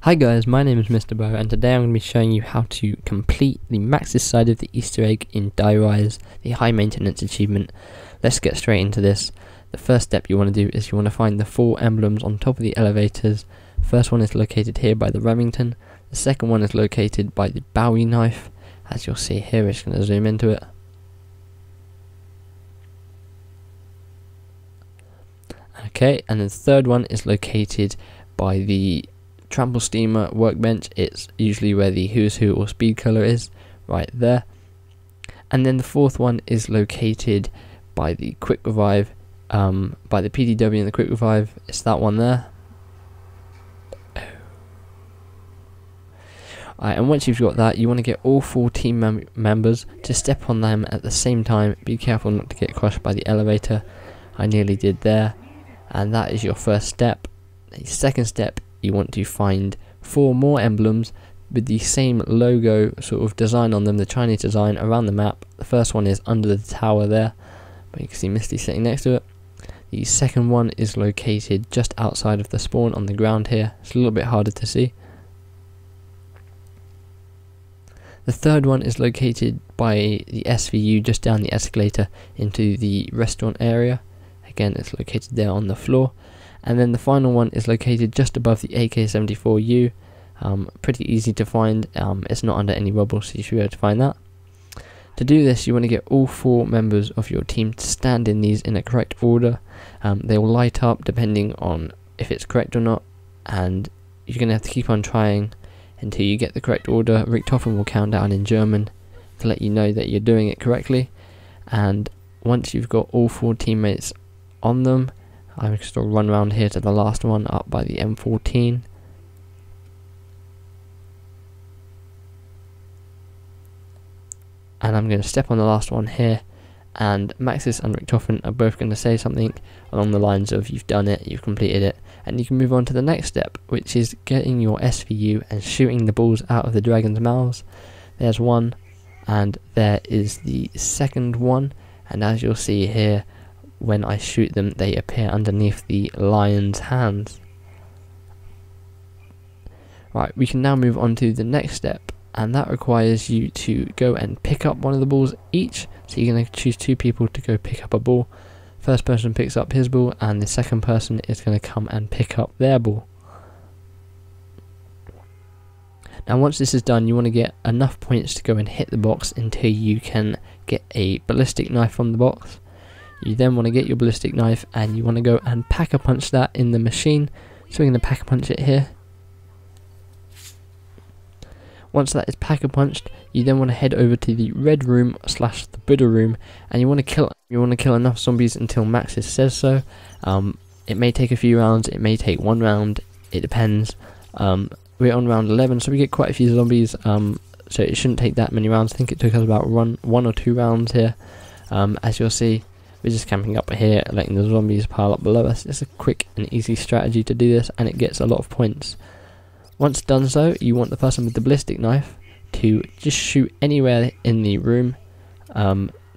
Hi guys, my name is Mr. Bo, and today I'm going to be showing you how to complete the Maxis side of the Easter egg in Die Rise, the high maintenance achievement. Let's get straight into this. The first step you want to do is you want to find the 4 emblems on top of the elevators. First one is located here by the Remington. The second one is located by the Bowie knife. As you'll see here, we're just going to zoom into it. Okay, and then the third one is located by the Trample Steamer workbench. It's usually where the Who's Who or Speed Color is, right there. And then the fourth one is located by the Quick Revive, by the PDW and the Quick Revive. It's that one there. Alright, and once you've got that, you want to get all 4 team members to step on them at the same time. Be careful not to get crushed by the elevator. I nearly did there. And that is your first step. The second step, you want to find 4 more emblems with the same logo sort of design on them, the Chinese design around the map. The first one is under the tower there, but you can see Misty sitting next to it. The second one is located just outside of the spawn on the ground here. It's a little bit harder to see. The third one is located by the SVU just down the escalator into the restaurant area. Again, it's located there on the floor. And then the final one is located just above the AK-74U. Pretty easy to find. It's not under any rubble, so you should be able to find that. To do this, you want to get all 4 members of your team to stand in these in a correct order. They will light up depending on if it's correct or not, and you're going to have to keep on trying until you get the correct order. Richtofen will count down in German to let you know that you're doing it correctly. And once you've got all 4 teammates on them, I'm just going to run around here to the last one up by the M14. And I'm going to step on the last one here, and Maxis and Richtofen are both going to say something along the lines of "you've done it, you've completed it," and you can move on to the next step, which is getting your SVU and shooting the balls out of the dragon's mouths. There's one, and there is the second one, and as you'll see here, when I shoot them, they appear underneath the lion's hands. Right, we can now move on to the next step, and that requires you to go and pick up one of the balls each. So you're going to choose 2 people to go pick up a ball. First person picks up his ball, and the second person is going to come and pick up their ball. Now once this is done, you want to get enough points to go and hit the box until you can get a ballistic knife from the box. You then want to get your ballistic knife and you want to go and pack-a-punch that in the machine. So we're going to pack-a-punch it here. Once that is pack-a-punched, you then want to head over to the red room / the Buddha room, and you want to kill enough zombies until Maxis says so. It may take a few rounds, it may take 1 round, it depends. We're on round 11, so we get quite a few zombies, so it shouldn't take that many rounds. I think it took us about 1 or 2 rounds here. As you'll see, we're just camping up here, letting the zombies pile up below us. It's a quick and easy strategy to do this, and it gets a lot of points. Once done so, you want the person with the ballistic knife to just shoot anywhere in the room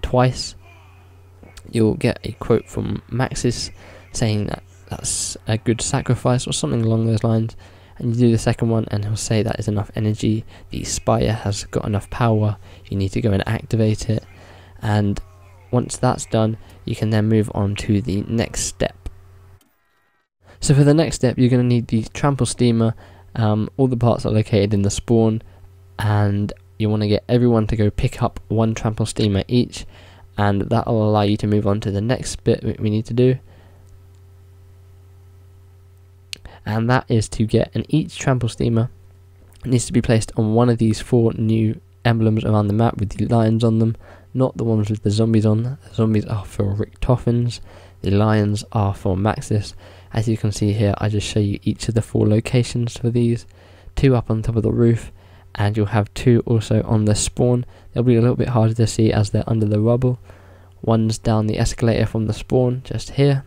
twice. You'll get a quote from Maxis saying that that's a good sacrifice or something along those lines, and you do the second one and he'll say that is enough energy, the spire has got enough power, you need to go and activate it. And once that's done, you can then move on to the next step. So for the next step, you're going to need the Trample Steamer. All the parts are located in the spawn, and you want to get everyone to go pick up 1 Trample Steamer each, and that will allow you to move on to the next bit we need to do. And that is to get each Trample Steamer needs to be placed on one of these 4 new emblems around the map with the lions on them. Not the ones with the zombies on. The zombies are for Richtofens, the lions are for Maxis. As you can see here, I just show you each of the 4 locations for these. 2 up on top of the roof, and you'll have 2 also on the spawn. They'll be a little bit harder to see as they're under the rubble. One's down the escalator from the spawn, just here.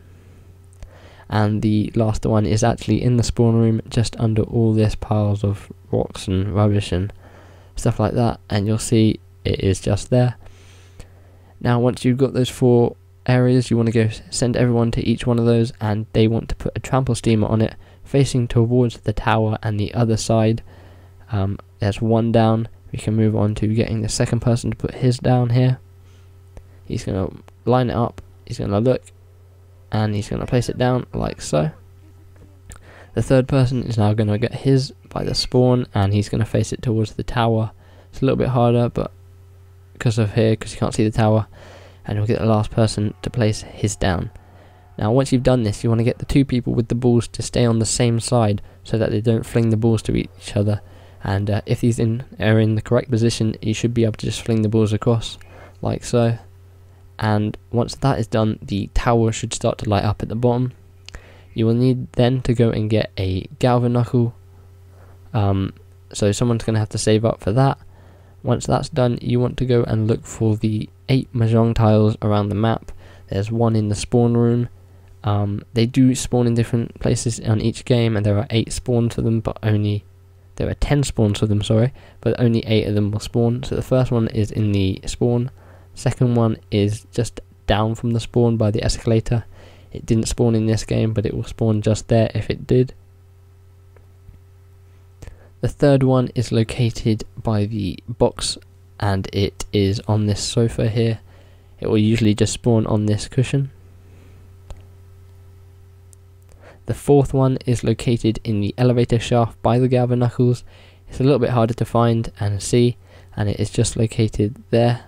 And the last one is actually in the spawn room, just under all this piles of rocks and rubbish and stuff like that. And you'll see it is just there. Now once you've got those 4 areas, you want to go send everyone to each one of those, and they want to put a trample steamer on it facing towards the tower and the other side. There's one down. We can move on to getting the second person to put his down here. He's going to line it up, he's going to look, and he's going to place it down like so. The third person is now going to get his by the spawn, and he's going to face it towards the tower. It's a little bit harder, but because you can't see the tower, and we'll get the last person to place his down. Now once you've done this, you want to get the two people with the balls to stay on the same side so that they don't fling the balls to each other, and if these are in the correct position, you should be able to just fling the balls across like so. And once that is done, the tower should start to light up at the bottom. You will need then to go and get a galvanicle, so someone's going to have to save up for that. Once that's done, you want to go and look for the 8 mahjong tiles around the map. There's one in the spawn room. They do spawn in different places on each game, and there are 8 spawns for them, but there are 10 spawns for them, sorry, but only 8 of them will spawn. So the first one is in the spawn. Second one is just down from the spawn by the escalator. It didn't spawn in this game, but it will spawn just there if it did. The third one is located by the box, and it is on this sofa here. It will usually just spawn on this cushion. The fourth one is located in the elevator shaft by the galvanicle. It's a little bit harder to find and see, and it is just located there.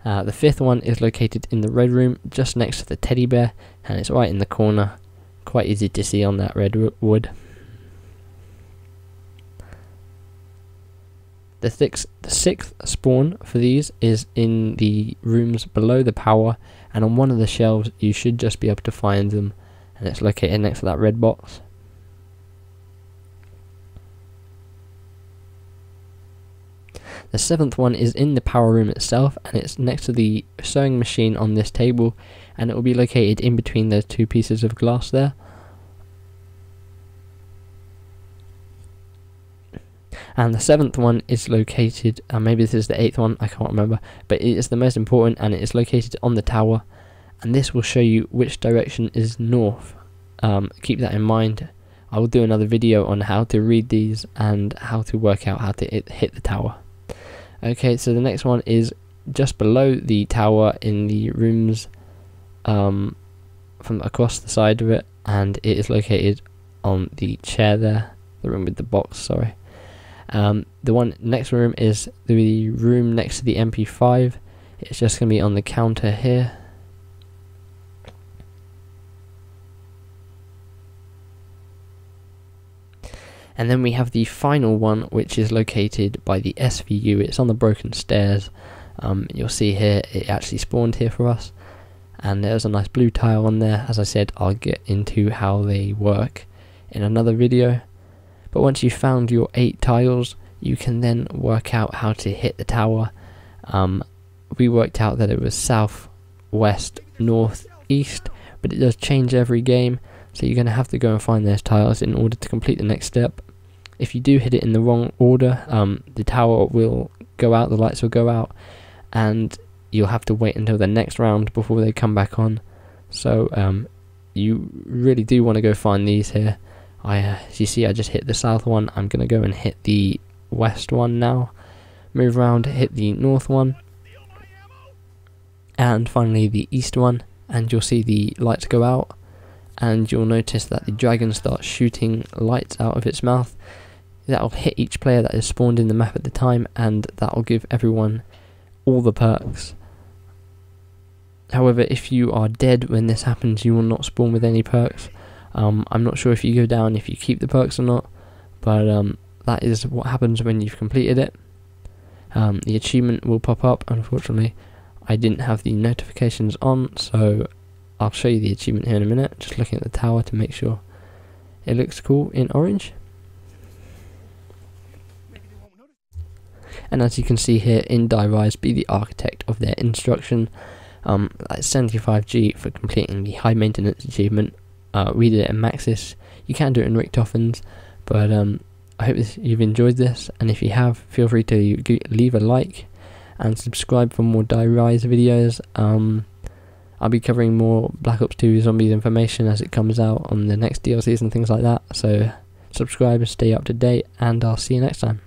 The fifth one is located in the red room, just next to the teddy bear, and it's right in the corner. Quite easy to see on that red wood. The sixth spawn for these is in the rooms below the power, and on one of the shelves you should just be able to find them, and it's located next to that red box. The seventh one is in the power room itself, and it's next to the sewing machine on this table, and it will be located in between those 2 pieces of glass there. And the 7th one is located, maybe this is the 8th one, I can't remember, but it is the most important, and it is located on the tower, and this will show you which direction is north. Keep that in mind. I will do another video on how to read these and how to work out how to hit the tower. Okay, so the next one is just below the tower in the rooms from across the side of it, and it is located on the chair there, the room with the box, sorry. The one next room is the room next to the MP5. It's just going to be on the counter here. And then we have the final one, which is located by the SVU. It's on the broken stairs. You'll see here it actually spawned here for us, and there's a nice blue tile on there. As I said, I'll get into how they work in another video. But once you've found your 8 tiles, you can then work out how to hit the tower. We worked out that it was south, west, north, east, but it does change every game. So you're going to have to go and find those tiles in order to complete the next step. If you do hit it in the wrong order, the tower will go out, the lights will go out, and you'll have to wait until the next round before they come back on. So you really do want to go find these here. As you see, I just hit the south one. I'm going to go and hit the west one now. Move around, hit the north one, and finally the east one, and you'll see the lights go out. And you'll notice that the dragon starts shooting lights out of its mouth. That will hit each player that is spawned in the map at the time, and that will give everyone all the perks. However, if you are dead when this happens, you will not spawn with any perks. I'm not sure if you go down if you keep the perks or not, but that is what happens when you've completed it. The achievement will pop up. Unfortunately, I didn't have the notifications on, so I'll show you the achievement here in a minute. Just looking at the tower to make sure it looks cool in orange. And as you can see here, in Die Rise, be the architect of their instruction. That's 75G for completing the high maintenance achievement. We did it in Maxis. You can do it in Richthofen's, but I hope you've enjoyed this, and if you have, feel free to leave a like and subscribe for more Die Rise videos. I'll be covering more Black Ops 2 Zombies information as it comes out on the next DLCs and things like that, so subscribe and stay up to date, and I'll see you next time.